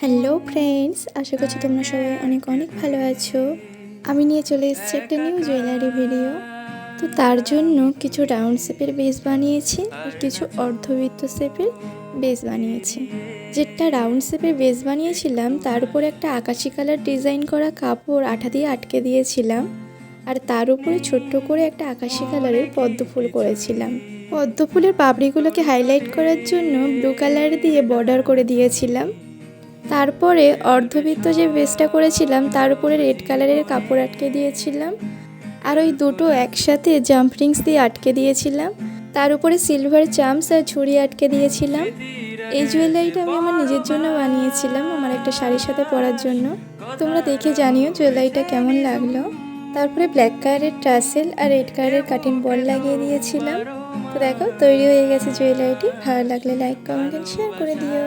Hello friends, আশা করছি তোমরা সবাই অনেক অনেক ভালো আছো। আমি নিয়ে চলে এসেছি একটা নিউ জুয়েলারি ভিডিও। তো তার জন্য কিছু রাউন্ড শেপের বেস বানিয়েছি আর কিছু অর্ধবৃত্ত শেপের বেস বানিয়েছি। যেটা রাউন্ড শেপের বেস বানিয়েছিলাম তার উপরে একটা আকাশি কালার ডিজাইন করা কাপড় আঠা দিয়ে আটকে দিয়েছিলাম, আর তার উপরে ছোট্ট করে একটা আকাশি কালারের পদ্ম ফুল করেছিলাম। পদ্ম ফুলের পাপড়িগুলোকে হাইলাইট করার জন্য ব্লু কালার দিয়ে বর্ডার করে দিয়েছিলাম। তারপরে অর্ধবৃত্ত যে বেসটা করেছিলাম তার উপরে রেড কালারের কাপড় আটকে দিয়েছিলাম, আর ওই দুটো একসাথে জাম্প রিংস দিয়ে আটকে দিয়েছিলাম। তার উপরে সিলভার চাম্পস আর ঝুড়ি আটকে দিয়েছিলাম। এই জুয়েলারিটা আমি আমার নিজের জন্য বানিয়েছিলাম, আমার একটা শাড়ির সাথে পরার জন্য। তোমরা দেখে জানিও জুয়েলারিটা কেমন লাগলো। তারপরে ব্ল্যাক কালারের ট্রাসেল আর রেড কালারের কাটিং বল লাগিয়ে দিয়েছিলাম। তো দেখো, তৈরি হয়ে গেছে জুয়েলারিটি। ভালো লাগলে লাইক, কমেন্ট, শেয়ার করে দিও।